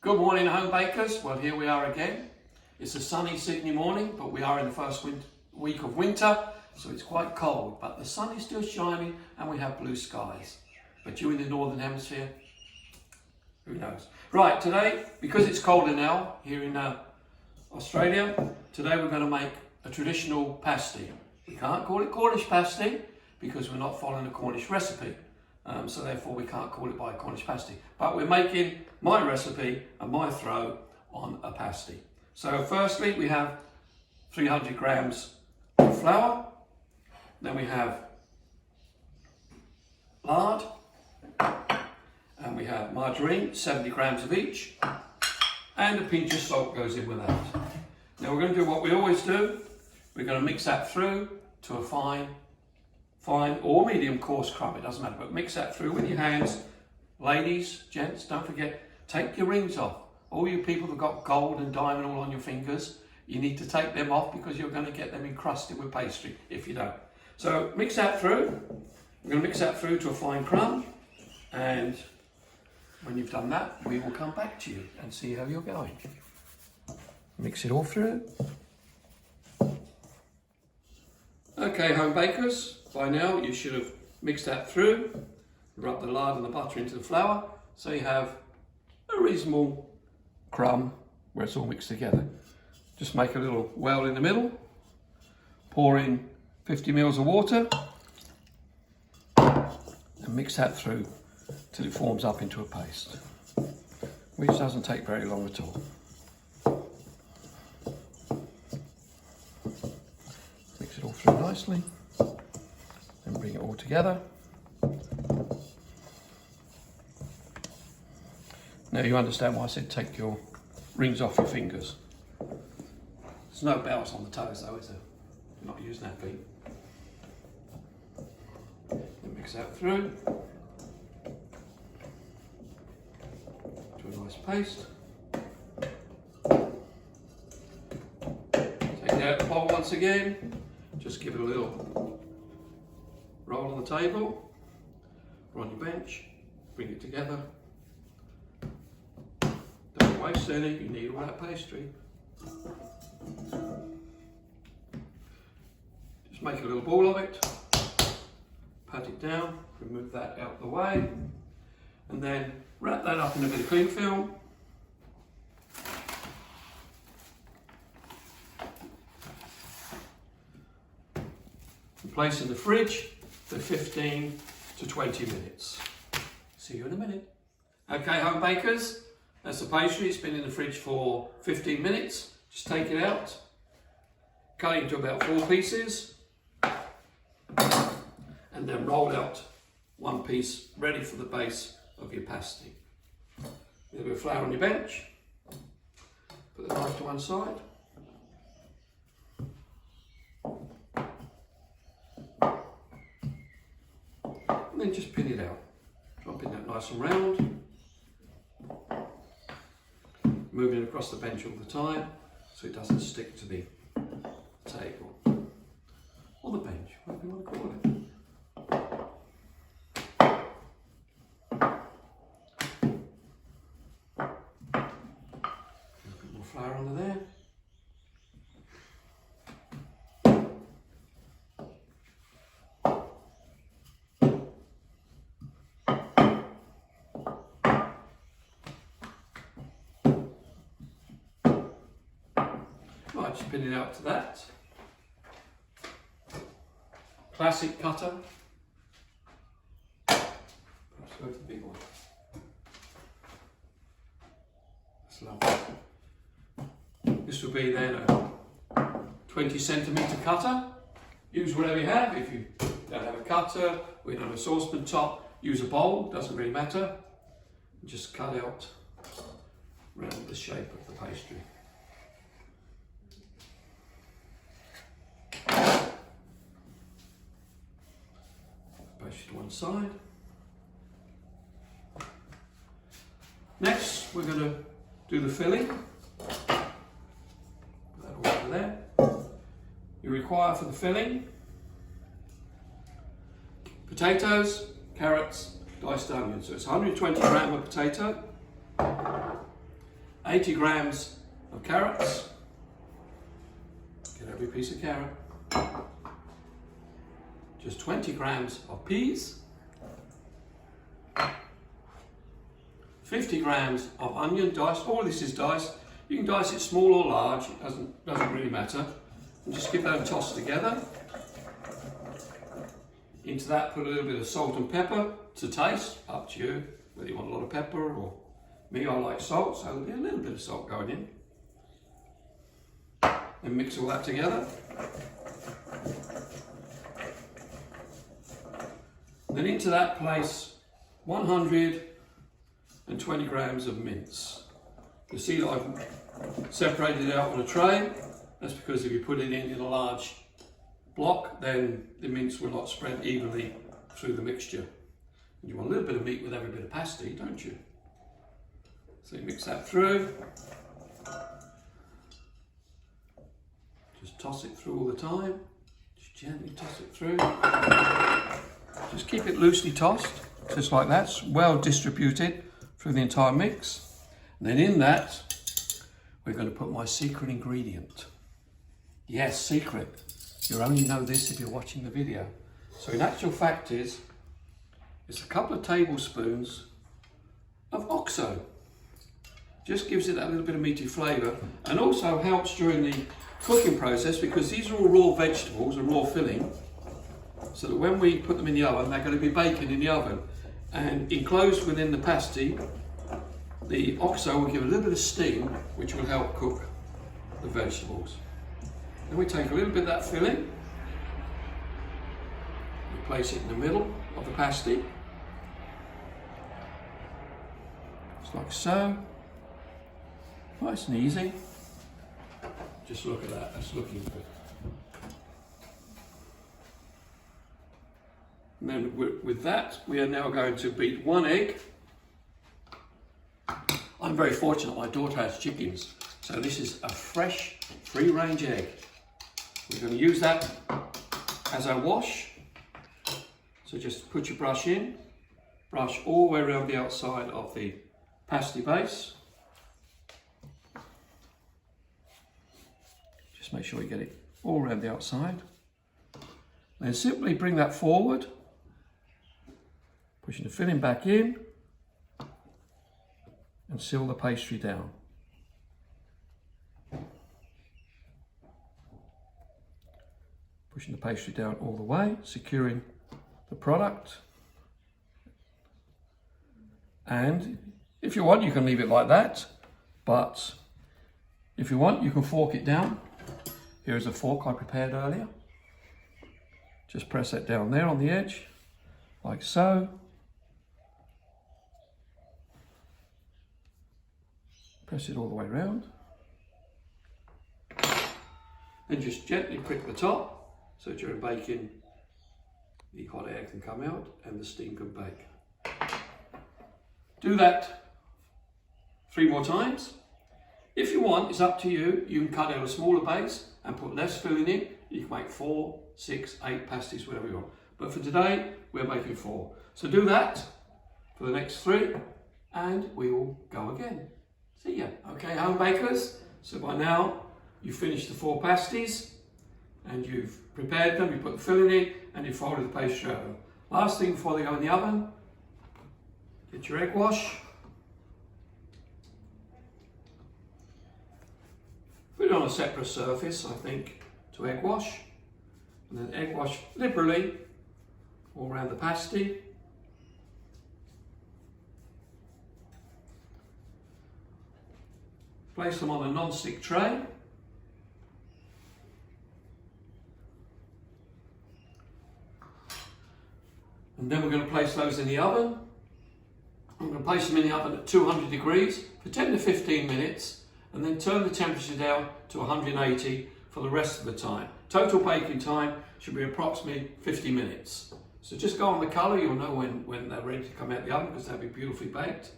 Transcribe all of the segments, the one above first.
Good morning, home bakers. Well, here we are again. It's a sunny Sydney morning, but we are in the first week of winter, so it's quite cold, but the sun is still shining and we have blue skies. But you in the Northern Hemisphere, who knows? Right, today, because it's colder now here in Australia, today we're going to make a traditional pasty. We can't call it Cornish pasty because we're not following a Cornish recipe. So therefore we can't call it by a Cornish pasty. But we're making my recipe and my throw on a pasty. So firstly we have 300 grams of flour. Then we have lard. And we have margarine, 70 grams of each. And a pinch of salt goes in with that. Now we're going to do what we always do. We're going to mix that through to a fine or medium coarse crumb, it doesn't matter, but mix that through with your hands. Ladies, gents, don't forget, take your rings off. All you people who've got gold and diamond all on your fingers, you need to take them off because you're going to get them encrusted with pastry if you don't. So mix that through. We're going to mix that through to a fine crumb, and when you've done that, we will come back to you and see how you're going. Mix it all through. Okay, home bakers, by now you should have mixed that through, rub the lard and the butter into the flour, so you have a reasonable crumb where it's all mixed together. Just make a little well in the middle, pour in 50 ml of water, and mix that through till it forms up into a paste, which doesn't take very long at all. Mix it all through nicely. And bring it all together. Now you understand why I said take your rings off your fingers. There's no bells on the toes though, is there? You're not using that feet. And mix that through to a nice paste. Take it out of the bowl once again. Just give it a little roll on the table or on your bench, bring it together. Don't waste any, you need all that pastry. Just make a little ball of it, pat it down, remove that out of the way, and then wrap that up in a bit of cling film. And place in the fridge for 15 to 20 minutes. See you in a minute. Okay, home bakers, that's the pastry. It's been in the fridge for 15 minutes. Just take it out, cut it into about 4 pieces, and then roll out one piece ready for the base of your pasty. A little bit of flour on your bench, put the knife to one side. And then just pin it out. Dropping that nice and round. Moving it across the bench all the time so it doesn't stick to the table. Or the bench, whatever you want to call it. A bit more flour under there. Right, just pin it out to that. Classic cutter. Perhaps go to the big one. That's lovely. This will be then a 20cm cutter. Use whatever you have. If you don't have a cutter, we don't have a saucepan top, use a bowl, doesn't really matter. Just cut out around the shape of the pastry. To one side. Next, we're going to do the filling. Put that all over there. You require for the filling potatoes, carrots, diced onions. So it's 120 grams of potato, 80 grams of carrots. Get every piece of carrot. Just 20 grams of peas. 50 grams of onion diced. All this is diced. You can dice it small or large, it doesn't really matter. And just give that a toss together. Into that put a little bit of salt and pepper to taste, up to you, whether you want a lot of pepper or me, I like salt, so there'll be a little bit of salt going in. Then mix all that together. Then into that place 120 grams of mince. You see that I've separated it out on a tray. That's because if you put it in a large block, then the mince will not spread evenly through the mixture. And you want a little bit of meat with every bit of pasty, don't you? So you mix that through. Just toss it through all the time. Just gently toss it through. Just keep it loosely tossed, just like that. It's well distributed through the entire mix. And then in that, we're going to put my secret ingredient. Yes, secret. You'll only know this if you're watching the video. So in actual fact it's a couple of tablespoons of OXO. Just gives it that little bit of meaty flavour and also helps during the cooking process because these are all raw vegetables, a raw filling, so that when we put them in the oven, they're going to be baking in the oven. And enclosed within the pasty, the OXO will give a little bit of steam, which will help cook the vegetables. Then we take a little bit of that filling, we place it in the middle of the pasty, just like so, nice and easy. Just look at that, that's looking good. And then with that, we are now going to beat 1 egg. I'm very fortunate, my daughter has chickens, so this is a fresh, free-range egg. We're going to use that as our wash. So just put your brush in, brush all the way around the outside of the pasty base. Just make sure you get it all around the outside. Then simply bring that forward, pushing the filling back in, and seal the pastry down. Pushing the pastry down all the way, securing the product. And if you want, you can leave it like that, but if you want, you can fork it down. Here is a fork I prepared earlier. Just press that down there on the edge, like so. Press it all the way around. Then just gently prick the top so during baking the hot air can come out and the steam can bake. Do that 3 more times. If you want, it's up to you. You can cut out a smaller base and put less filling in. You can make 4, 6, 8 pasties, whatever you want. But for today, we're making 4. So do that for the next 3 and we will go again. See ya. Okay, home bakers. So by now, you've finished the 4 pasties and you've prepared them, you put the filling in and you folded the pastry over. Last thing before they go in the oven, get your egg wash. Put it on a separate surface, I think, to egg wash. And then egg wash liberally all around the pasty. Place them on a non-stick tray. And then we're going to place those in the oven. I'm going to place them in the oven at 200 degrees for 10 to 15 minutes and then turn the temperature down to 180 for the rest of the time. Total baking time should be approximately 50 minutes. So just go on the colour, you'll know when they're ready to come out the oven because they'll be beautifully baked.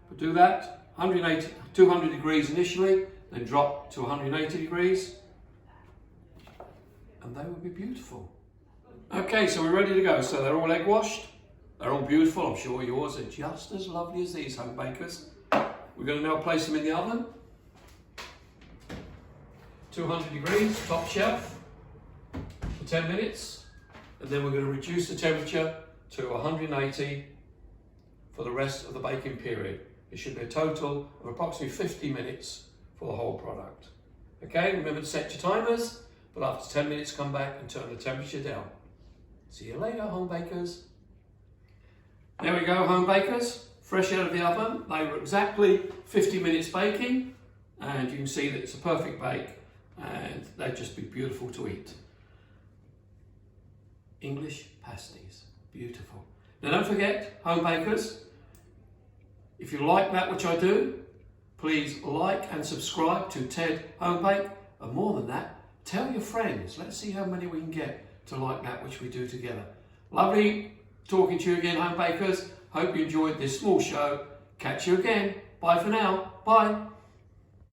But do that, 200 degrees initially, then drop to 180 degrees and they will be beautiful. Okay, so we're ready to go. So they're all egg washed, they're all beautiful. I'm sure yours are just as lovely as these, home bakers. We're going to now place them in the oven. 200 degrees, top shelf, for 10 minutes. And then we're going to reduce the temperature to 180 for the rest of the baking period. It should be a total of approximately 50 minutes for the whole product. Okay, remember to set your timers, but after 10 minutes come back and turn the temperature down. See you later, home bakers. There we go, home bakers, fresh out of the oven. They were exactly 50 minutes baking, and you can see that it's a perfect bake, and they'd just be beautiful to eat. English pasties, beautiful. Now don't forget, home bakers, if you like that which I do, please like and subscribe to Ted Home Bake, and more than that, tell your friends. Let's see how many we can get to like that which we do together. Lovely talking to you again, home bakers. Hope you enjoyed this small show. Catch you again. Bye for now. Bye.